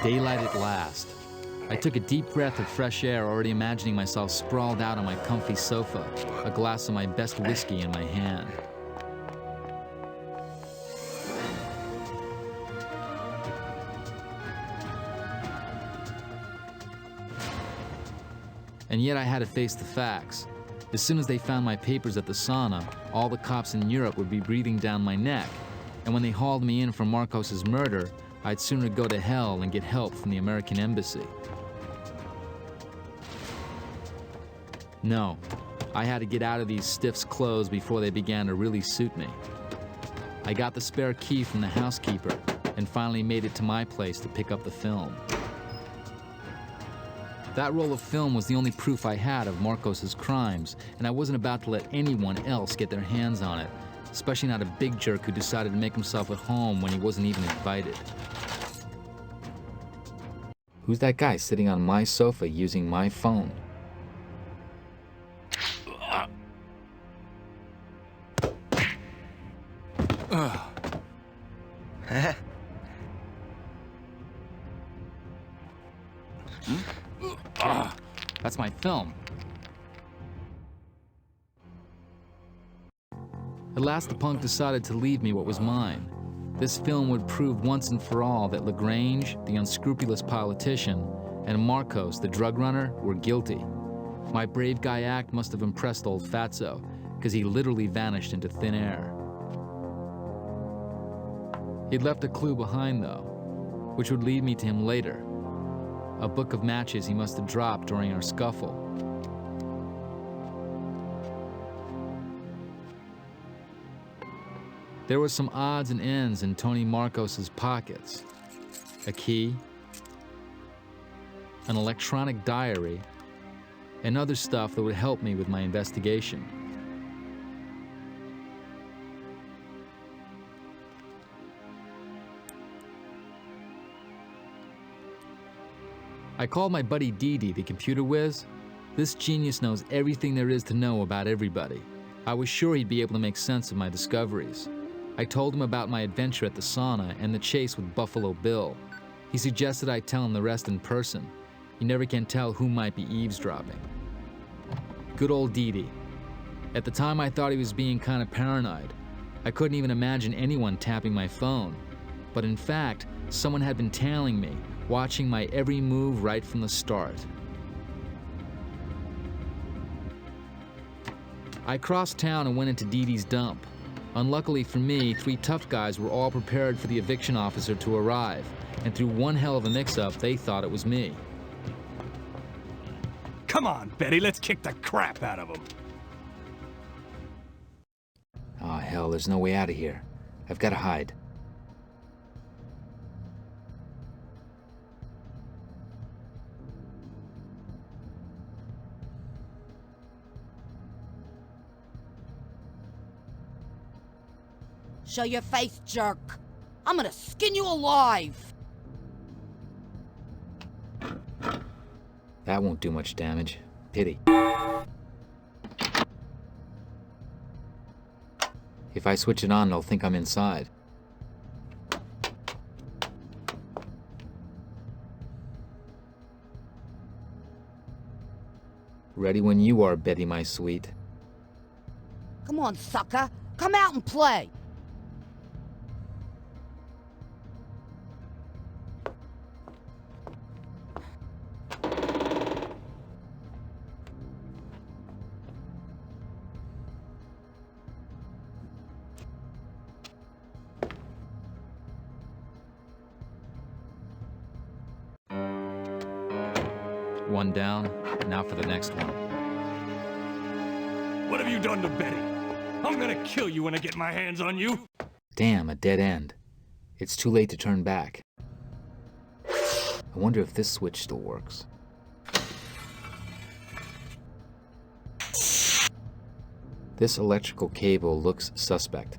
Daylight at last. I took a deep breath of fresh air, already imagining myself sprawled out on my comfy sofa, a glass of my best whiskey in my hand. And yet I had to face the facts. As soon as they found my papers at the sauna, all the cops in Europe would be breathing down my neck. And when they hauled me in for Marcos's murder, I'd sooner go to hell and get help from the American embassy. No, I had to get out of these stiffs' clothes before they began to really suit me. I got the spare key from the housekeeper and finally made it to my place to pick up the film. That roll of film was the only proof I had of Marcos's crimes, and I wasn't about to let anyone else get their hands on it, especially not a big jerk who decided to make himself at home when he wasn't even invited. Who's that guy sitting on my sofa using my phone? That's my film. At last the punk decided to leave me what was mine. This film would prove once and for all that LaGrange, the unscrupulous politician, and Marcos, the drug runner, were guilty. My brave guy act must have impressed old Fatso, because he literally vanished into thin air. He'd left a clue behind, though, which would lead me to him later. A book of matches he must have dropped during our scuffle. There were some odds and ends in Tony Marcos's pockets. A key, an electronic diary, and other stuff that would help me with my investigation. I called my buddy Didi, the computer whiz. This genius knows everything there is to know about everybody. I was sure he'd be able to make sense of my discoveries. I told him about my adventure at the sauna and the chase with Buffalo Bill. He suggested I tell him the rest in person. You never can tell who might be eavesdropping. Good old Didi. At the time, I thought he was being kind of paranoid. I couldn't even imagine anyone tapping my phone. But in fact, someone had been tailing me, watching my every move right from the start. I crossed town and went into Didi's dump. Unluckily for me, 3 tough guys were all prepared for the eviction officer to arrive, and through one hell of a mix-up, they thought it was me. Come on, Betty, let's kick the crap out of him. Oh, hell, there's no way out of here. I've got to hide. Show your face, jerk. I'm gonna skin you alive. That won't do much damage. Pity. If I switch it on, they'll think I'm inside. Ready when you are, Betty, my sweet. Come on, sucker. Come out and play. One down, now for the next one. What have you done to Betty? I'm gonna kill you when I get my hands on you. Damn, a dead end. It's too late to turn back. I wonder if this switch still works. This electrical cable looks suspect.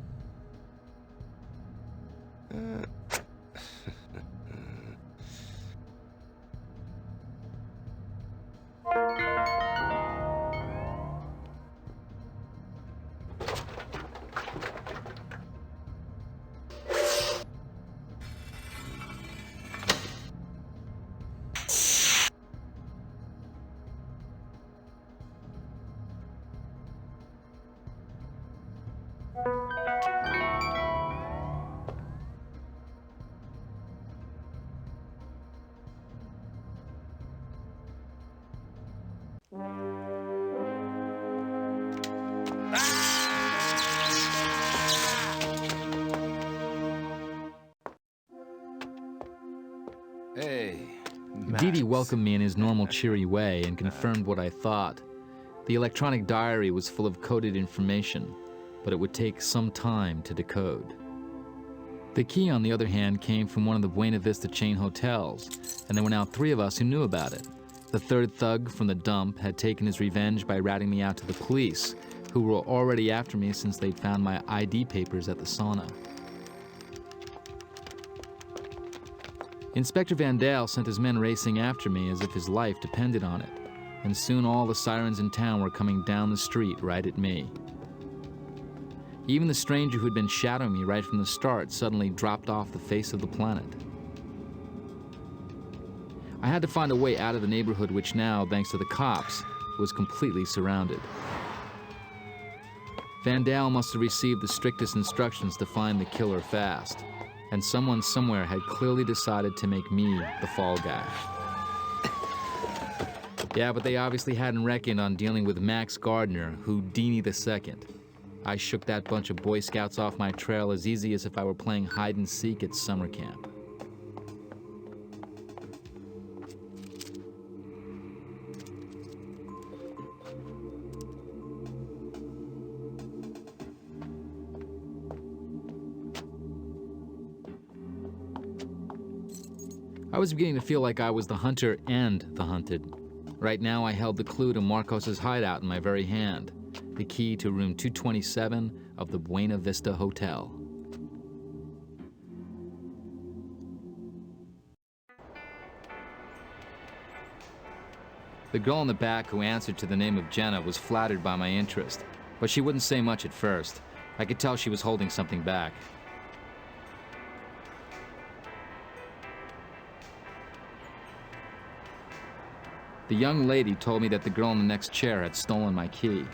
Hey, Dee Dee Max. welcomed me in his normal cheery way and confirmed what I thought. The electronic diary was full of coded information, but it would take some time to decode. The key, on the other hand, came from one of the Buena Vista chain hotels, and there were now 3 of us who knew about it. The third thug from the dump had taken his revenge by ratting me out to the police, who were already after me since they'd found my ID papers at the sauna. Inspector Van Dale sent his men racing after me as if his life depended on it, and soon all the sirens in town were coming down the street right at me. Even the stranger who had been shadowing me right from the start suddenly dropped off the face of the planet. I had to find a way out of the neighborhood, which now, thanks to the cops, was completely surrounded. Van Dale must have received the strictest instructions to find the killer fast, and someone somewhere had clearly decided to make me the fall guy. Yeah, but they obviously hadn't reckoned on dealing with Max Gardner, Houdini II. I shook that bunch of Boy Scouts off my trail as easy as if I were playing hide and seek at summer camp. I was beginning to feel like I was the hunter and the hunted. Right now I held the clue to Marcos's hideout in my very hand, the key to room 227 of the Buena Vista Hotel. The girl in the back who answered to the name of Jenna was flattered by my interest, but she wouldn't say much at first. I could tell she was holding something back. The young lady told me that the girl in the next chair had stolen my key.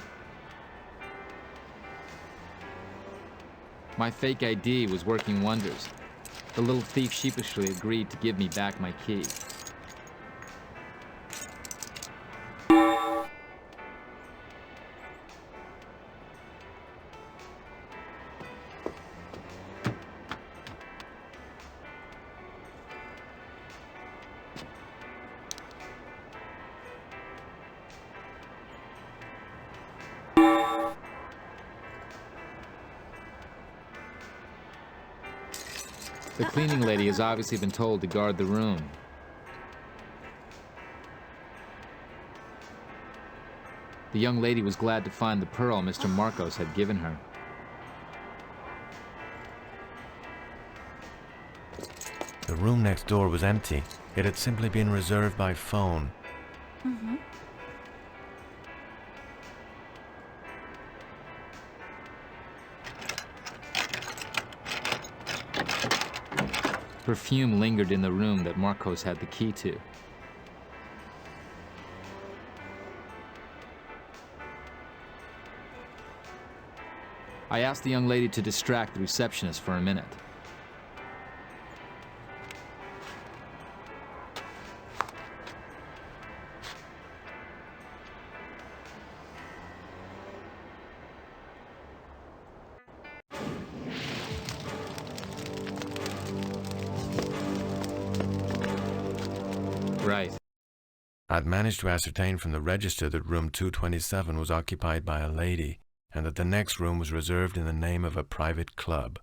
My fake ID was working wonders. The little thief sheepishly agreed to give me back my key. The cleaning lady has obviously been told to guard the room. The young lady was glad to find the pearl Mr. Marcos had given her. The room next door was empty. It had simply been reserved by phone. Perfume lingered in the room that Marcos had the key to. I asked the young lady to distract the receptionist for a minute. Right. I'd managed to ascertain from the register that room 227 was occupied by a lady, and that the next room was reserved in the name of a private club.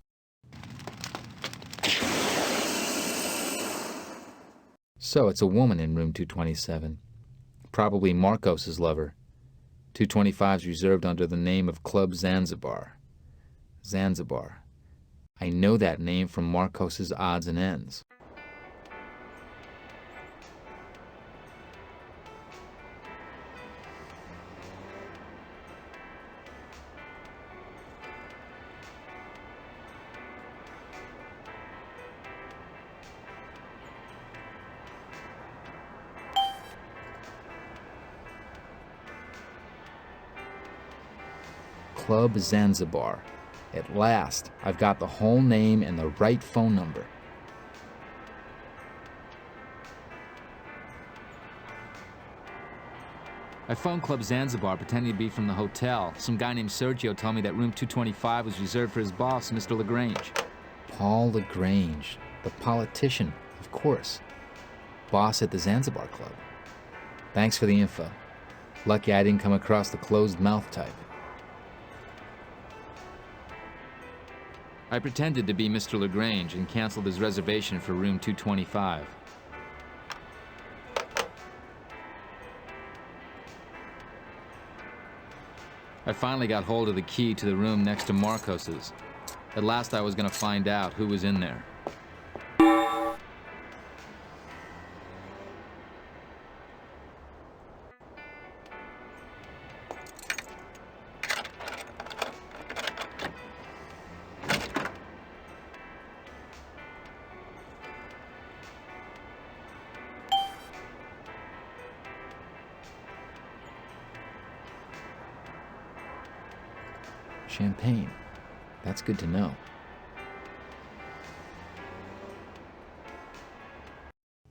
So it's a woman in room 227. Probably Marcos's lover. 225's reserved under the name of Club Zanzibar. Zanzibar. I know that name from Marcos's odds and ends. Club Zanzibar. At last, I've got the whole name and the right phone number. I phoned Club Zanzibar pretending to be from the hotel. Some guy named Sergio told me that room 225 was reserved for his boss, Mr. LaGrange. Paul LaGrange, the politician, of course. boss at the Zanzibar Club. Thanks for the info. Lucky I didn't come across the closed mouth type. I pretended to be Mr. LaGrange and canceled his reservation for room 225. I finally got hold of the key to the room next to Marcos's. At last I was going to find out who was in there. Champagne. That's good to know.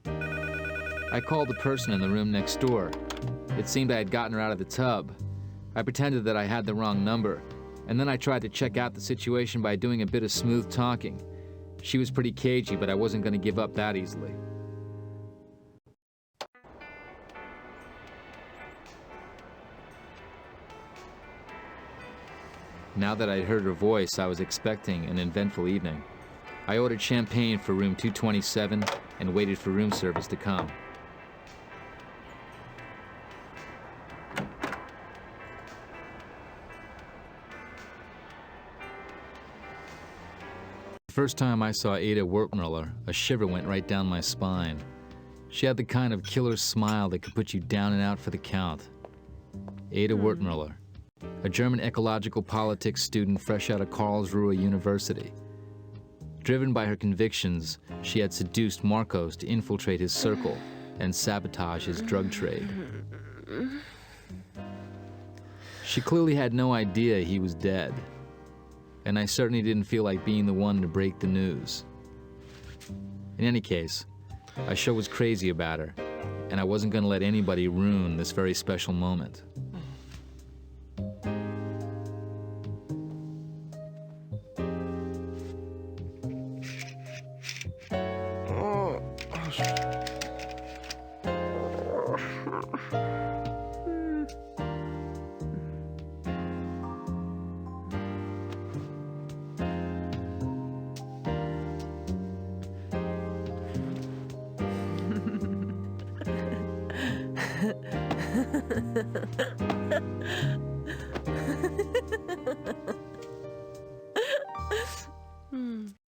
I called the person in the room next door. It seemed I had gotten her out of the tub. I pretended that I had the wrong number, and then I tried to check out the situation by doing a bit of smooth talking. She was pretty cagey, but I wasn't going to give up that easily. Now that I'd heard her voice, I was expecting an eventful evening. I ordered champagne for room 227 and waited for room service to come. The first time I saw Ada Wertmuller, a shiver went right down my spine. She had the kind of killer smile that could put you down and out for the count. Ada Wertmuller, a German ecological politics student fresh out of Karlsruhe University. Driven by her convictions, she had seduced Marcos to infiltrate his circle and sabotage his drug trade. She clearly had no idea he was dead, and I certainly didn't feel like being the one to break the news. In any case, I sure was crazy about her, and I wasn't going to let anybody ruin this very special moment.